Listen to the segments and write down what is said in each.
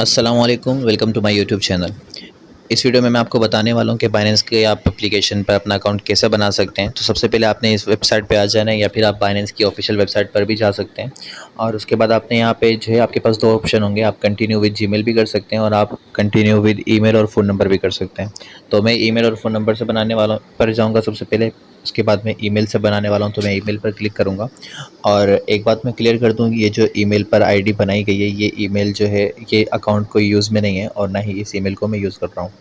अस्सलामुअलैकुम, welcome to my YouTube channel. इस video में मैं आपको बताने वाला हूँ कि बाइनेंस के आप एप्लीकेशन पर अपना अकाउंट कैसे बना सकते हैं। तो सबसे पहले आपने इस वेबसाइट पे आ जाना है या फिर आप बाइनेंस की ऑफिशियल वेबसाइट पर भी जा सकते हैं। और उसके बाद आपने यहाँ पे जो है आपके पास दो ऑप्शन होंगे, आप कंटिन्यू विद जीमेल भी कर सकते हैं और आप कंटिन्यू विद ईमेल और फ़ोन नंबर भी कर सकते हैं। तो मैं ईमेल और फ़ोन नंबर से बनाने वाला पर जाऊँगा सबसे पहले, उसके बाद मैं ईमेल से बनाने वाला हूँ तो मैं ईमेल पर क्लिक करूँगा। और एक बात मैं क्लियर कर दूँ, ये जो ईमेल पर आईडी बनाई गई है, ये ईमेल जो है ये अकाउंट कोई यूज़ में नहीं है और ना ही इस ईमेल को मैं यूज़ कर रहा हूँ।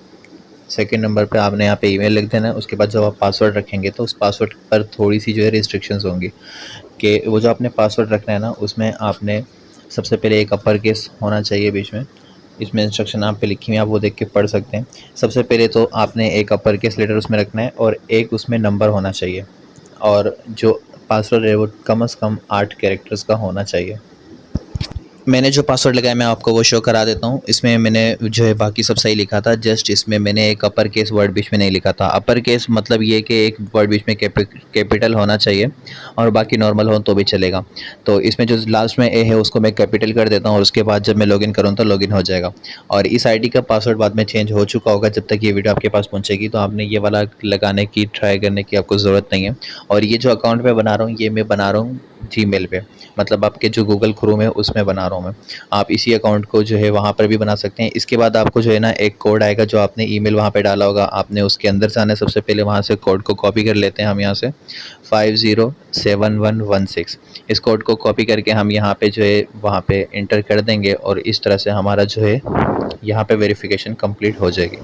सेकंड नंबर पे आपने यहाँ पे ईमेल लिख देना है। उसके बाद जब आप पासवर्ड रखेंगे तो उस पासवर्ड पर थोड़ी-सी जो है रिस्ट्रिक्शंस होंगी कि वो जो आपने पासवर्ड रखना है ना, उसमें आपने सबसे पहले एक अपर केस होना चाहिए बीच में। इसमें इंस्ट्रक्शन आप पे लिखी हुई हैं, आप वो देख के पढ़ सकते हैं। सबसे पहले तो आपने एक अपर केस लेटर उसमें रखना है और एक उसमें नंबर होना चाहिए और जो पासवर्ड है वो कम से कम 8 कैरेक्टर्स का होना चाहिए। मैंने जो पासवर्ड लगाया मैं आपको वो शो करा देता हूँ। इसमें मैंने जो है बाकी सब सही लिखा था, जस्ट इसमें मैंने एक अपर केस वर्ड बीच में नहीं लिखा था। अपर केस मतलब ये कि एक वर्ड बीच में कैपिटल होना चाहिए और बाकी नॉर्मल हो तो भी चलेगा। तो इसमें जो लास्ट में ए है उसको मैं कैपिटल कर देता हूँ और उसके बाद जब मैं लॉगिन करूँ तो लॉगिन हो जाएगा। और इस आईडी का पासवर्ड बाद में चेंज हो चुका होगा, जब तक ये वीडियो आपके पास पहुँचेगी तो आपने ये वाला लगाने की ट्राई करने की आपको ज़रूरत नहीं है। और ये जो अकाउंट मैं बना रहा हूँ ये मैं बना रहा हूँ जीमेल पे, मतलब आपके जो गूगल क्रोम है उसमें बना रहा हूँ मैं। आप इसी अकाउंट को जो है वहाँ पर भी बना सकते हैं। इसके बाद आपको जो है ना एक कोड आएगा, जो आपने ईमेल वहाँ पे डाला होगा, आपने उसके अंदर से आना है। सबसे पहले वहाँ से कोड को कॉपी कर लेते हैं हम यहाँ से 507116। इस कोड को कॉपी करके हम यहाँ पे जो है वहाँ पे इंटर कर देंगे और इस तरह से हमारा जो है यहाँ पे वेरिफिकेशन कंप्लीट हो जाएगी।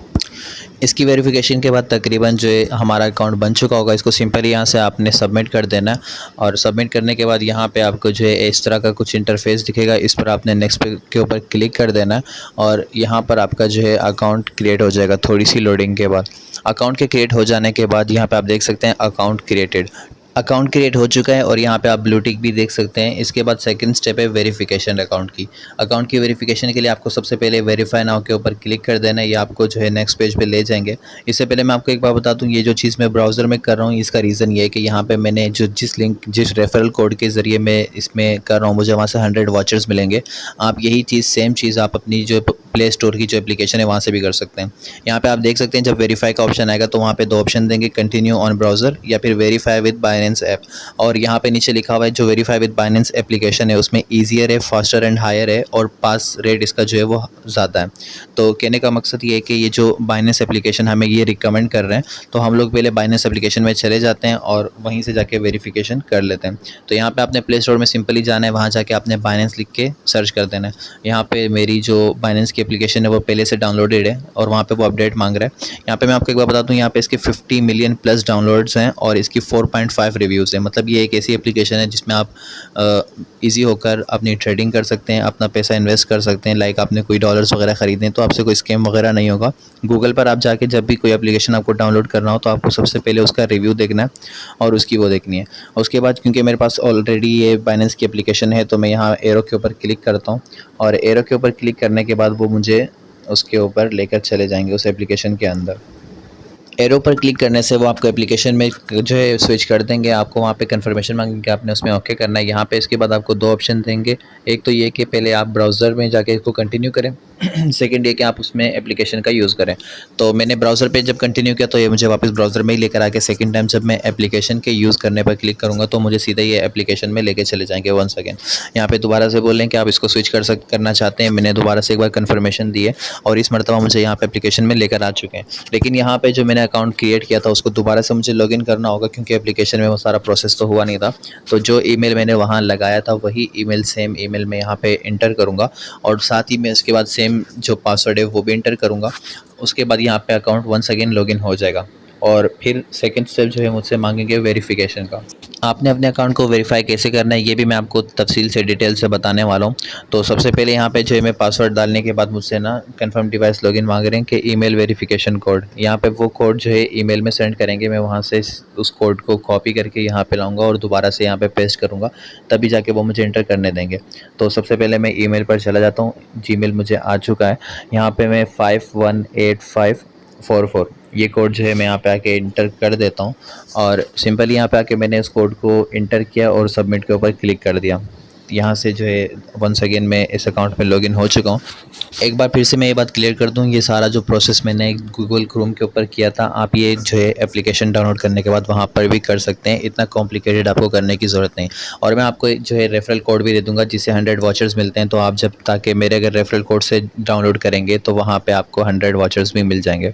इसकी वेरिफिकेशन के बाद तकरीबन जो है हमारा अकाउंट बन चुका होगा। इसको सिंपली यहाँ से आपने सबमिट कर देना है और सबमिट करने के बाद यहाँ पे आपको जो है इस तरह का कुछ इंटरफेस दिखेगा। इस पर आपने नेक्स्ट पे के ऊपर क्लिक कर देना है और यहाँ पर आपका जो है अकाउंट क्रिएट हो जाएगा। थोड़ी सी लोडिंग के बाद अकाउंट के क्रिएट हो जाने के बाद यहाँ पे आप देख सकते हैं अकाउंट क्रिएटेड, अकाउंट क्रिएट हो चुका है और यहाँ पे आप ब्लू टिक भी देख सकते हैं। इसके बाद सेकंड स्टेप है वेरिफिकेशन अकाउंट की। अकाउंट की वेरिफिकेशन के लिए आपको सबसे पहले वेरीफाई नाउ के ऊपर क्लिक कर देना है। ये आपको जो है नेक्स्ट पेज पे ले जाएंगे। इससे पहले मैं आपको एक बात बता दूँ, ये जो चीज़ मैं ब्राउज़र में कर रहा हूँ इसका रीज़न ये है कि यहाँ पर मैंने जो जिस रेफरल कोड के ज़रिए मैं इसमें कर रहा हूँ मुझे वहाँ से 100 वॉचर्स मिलेंगे। आप यही चीज़ सेम चीज़ आप अपनी जो प्ले स्टोर की जो एप्लीकेशन है वहाँ से भी कर सकते हैं। यहाँ पे आप देख सकते हैं जब वेरीफाई का ऑप्शन आएगा तो वहाँ पे दो ऑप्शन देंगे, कंटिन्यू ऑन ब्राउज़र या फिर वेरीफाई विद बाइनेंस ऐप। और यहाँ पे नीचे लिखा हुआ है जो वेरीफाई विद बाइनेंस एप्लीकेशन है उसमें ईजियर है, फास्टर एंड हायर है और पास रेट इसका जो है वो ज़्यादा है। तो कहने का मकसद ये है कि ये जो बाइनेंस एप्लीकेशन हमें ये रिकमेंड कर रहे हैं तो हम लोग पहले बाइनेंस एप्लीकेशन में चले जाते हैं और वहीं से जाके वेरिफिकेशन कर लेते हैं। तो यहाँ पे आपने प्ले स्टोर में सिंपली जाना है, वहाँ जाके आपने बाइनेंस लिख के सर्च कर देना है। यहाँ पे मेरी जो बाइनेंस की एप्लीकेशन है वो पहले से डाउनलोडेड है और वहाँ पे वो अपडेट मांग रहा है। यहाँ पे मैं आपको एक बार बता दूँ, यहाँ पे इसके 50 मिलियन प्लस डाउनलोड्स हैं और इसकी 4.5 रिव्यूज़ हैं। मतलब ये एक ऐसी एप्लीकेशन है जिसमें आप इजी होकर अपनी ट्रेडिंग कर सकते हैं, अपना पैसा इन्वेस्ट कर सकते हैं। लाइक आपने कोई डॉलर्स वगैरह ख़रीदे तो आपसे कोई स्कैम वगैरह नहीं होगा। गूगल पर आप जाके जब भी कोई एप्लीकेशन आपको डाउनलोड करना हो तो आपको सबसे पहले उसका रिव्यू देखना है और उसकी वो देखनी है। उसके बाद क्योंकि मेरे पास ऑलरेडी ये बाइनेंस की एप्लीकेशन है तो मैं यहाँ एरो के ऊपर क्लिक करता हूँ और एरो के ऊपर क्लिक करने के बाद वो मुझे उसके ऊपर लेकर चले जाएंगे उस एप्लीकेशन के अंदर। एरो पर क्लिक करने से वो आपको एप्लीकेशन में जो है स्विच कर देंगे। आपको वहाँ पे कंफर्मेशन मांगेंगे, आपने उसमें ओके करना है। यहाँ पे इसके बाद आपको दो ऑप्शन देंगे, एक तो ये कि पहले आप ब्राउज़र में जाके इसको कंटिन्यू करें सेकंड ये कि आप उसमें एप्लीकेशन का यूज़ करें। तो मैंने ब्राउज़र पे जब कंटिन्यू किया तो ये मुझे वापस ब्राउज़र में ही लेकर आके सेकंड टाइम जब मैं एप्लीकेशन के यूज़ करने पर क्लिक करूँगा तो मुझे सीधा ये एप्लीकेशन में लेके चले जाएंगे। वंस अगेन यहाँ पे दोबारा से बोल रहे हैं कि आप इसको स्विच करना चाहते हैं। मैंने दोबारा से एक बार कन्फर्मेशन दी है और इस मरतबा मुझे यहाँ पे एप्लीकेशन में लेकर आ चुके हैं। लेकिन यहाँ पे जो मैंने अकाउंट क्रिएट किया था उसको दोबारा से मुझे लॉगिन करना होगा क्योंकि एप्लीकेशन में वो सारा प्रोसेस तो हुआ नहीं था। तो जो ईमेल मैंने वहाँ लगाया था वही ईमेल सेम ईमेल में यहाँ पे इंटर करूँगा और साथ ही मैं इसके बाद सेम जो पासवर्ड है वो भी इंटर करूँगा। उसके बाद यहाँ पे अकाउंट वंस अगेन लॉगिन हो जाएगा और फिर सेकंड स्टेप जो है मुझसे मांगेंगे वेरिफिकेशन का। आपने अपने अकाउंट को वेरीफाई कैसे करना है ये भी मैं आपको तफसील से डिटेल से बताने वाला हूँ। तो सबसे पहले यहाँ पे जो है मैं पासवर्ड डालने के बाद मुझसे ना कंफर्म डिवाइस लॉगिन मांग रहे हैं कि ईमेल वेरिफिकेशन कोड। यहाँ पे वो कोड जो है ईमेल में सेंड करेंगे, मैं वहाँ से उस कोड को कॉपी करके यहाँ पे लाऊंगा और दोबारा से यहाँ पे पेस्ट करूँगा, तभी जाके वो मुझे इंटर करने देंगे। तो सबसे पहले मैं ईमेल पर चला जाता हूँ। जीमेल मुझे आ चुका है। यहाँ पे मैं 518544 ये कोड जो है मैं यहाँ पे आके इंटर कर देता हूँ और सिंपली यहाँ पे आके मैंने इस कोड को इंटर किया और सबमिट के ऊपर क्लिक कर दिया। यहाँ से जो है वंस अगेन मैं इस अकाउंट में लॉगिन हो चुका हूँ। एक बार फिर से मैं ये बात क्लियर कर दूँ, ये सारा जो प्रोसेस मैंने गूगल क्रोम के ऊपर किया था, आप ये जो है एप्लीकेशन डाउनलोड करने के बाद वहाँ पर भी कर सकते हैं। इतना कॉम्प्लिकेटेड आपको करने की ज़रूरत नहीं। और मैं आपको जो है रेफरल कोड भी दे दूँगा जिससे 100 वाचर्स मिलते हैं। तो आप जब ताकि मेरे अगर रेफरल कोड से डाउनलोड करेंगे तो वहाँ पे आपको 100 वाचर्स भी मिल जाएंगे।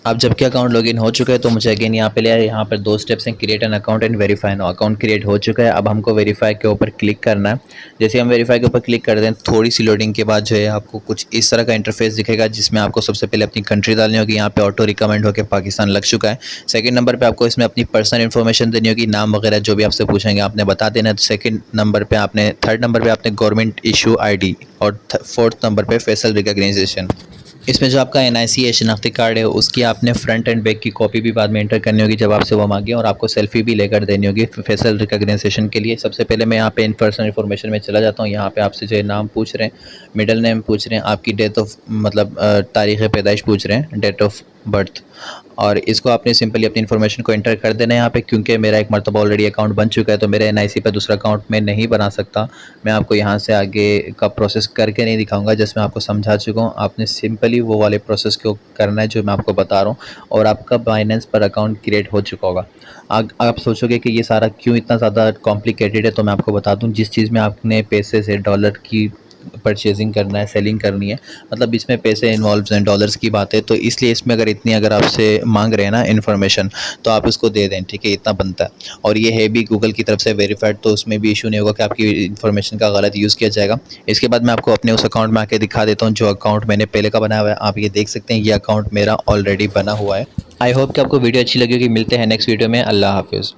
अब जबकि अकाउंट लॉगिन हो चुका है तो मुझे अगेन यहाँ पे ले आया। यहाँ पर 2 स्टेप्स हैं, create an account and verify now. Account create हो चुका है, अब हमको वेरीफाई के ऊपर क्लिक करना है। जैसे हम वेरीफाई के ऊपर क्लिक कर दें, थोड़ी सी लोडिंग के बाद जो है आपको कुछ इस तरह का इंटरफेस दिखेगा जिसमें आपको सबसे पहले अपनी कंट्री डालनी होगी। यहाँ पे ऑटो रिकमेंड होकर पाकिस्तान लग चुका है। सेकंड नंबर पे आपको इसमें अपनी पर्सनल इन्फॉर्मेशन देनी होगी, नाम वगैरह जो भी आपसे पूछेंगे आपने बता देना है। सेकंड नंबर पे आपने थर्ड नंबर पे आपने गवर्नमेंट इशू आईडी और फोर्थ नंबर पे फेशियल रिकॉग्निशन। इसमें जो आपका NIC है, शनाख्ती कार्ड है, उसकी आपने फ्रंट एंड बैक की कॉपी भी बाद में एंटर करनी होगी जब आपसे वो मांगे, और आपको सेल्फी भी लेकर देनी होगी फेशियल रिकॉग्निशन के लिए। सबसे पहले मैं यहाँ पे इन पर्सनल इन्फॉर्मेशन में चला जाता हूँ। यहाँ पे आपसे जो है नाम पूछ रहे हैं, मिडिल नेम पूछ रहे हैं, आपकी डेट ऑफ मतलब तारीख़ पैदाइश पूछ रहे हैं, डेट ऑफ बर्थ, और इसको आपने सिंपली अपनी इन्फॉर्मेशन को एंटर कर देना है यहाँ पे। क्योंकि मेरा एक मरतबा ऑलरेडी अकाउंट बन चुका है तो मेरे NIC पे दूसरा अकाउंट मैं नहीं बना सकता। मैं आपको यहाँ से आगे का प्रोसेस करके नहीं दिखाऊंगा, जैसे मैं आपको समझा चुका हूँ। आपने सिंपली वो वाले प्रोसेस को करना है जो मैं आपको बता रहा हूँ, और आपका बाइनेंस पर अकाउंट क्रिएट हो चुका होगा। आप सोचोगे कि ये सारा क्यों इतना ज़्यादा कॉम्प्लिकेटेड है, तो मैं आपको बता दूँ, जिस चीज़ में आपने पैसे से डॉलर की परचेजिंग करना है, सेलिंग करनी है, मतलब इसमें पैसे इन्वॉल्व हैं, डॉलर्स की बात है, तो इसलिए इसमें अगर आपसे मांग रहे हैं ना इन्फॉर्मेशन, तो आप उसको दे दें, ठीक है, इतना बनता है। और ये है भी गूगल की तरफ से वेरीफाइड, तो उसमें भी इशू नहीं होगा कि आपकी इन्फॉर्मेशन का गलत यूज़ किया जाएगा। इसके बाद मैं आपको अपने उस अकाउंट में आके दिखा देता हूँ जो अकाउंट मैंने पहले का बनाया हुआ है। आप ये देख सकते हैं, ये अकाउंट मेरा ऑलरेडी बना हुआ है। आई होप कि आपको वीडियो अच्छी लगी होगी। मिलते हैं नेक्स्ट वीडियो में। अल्लाह हाफिज़।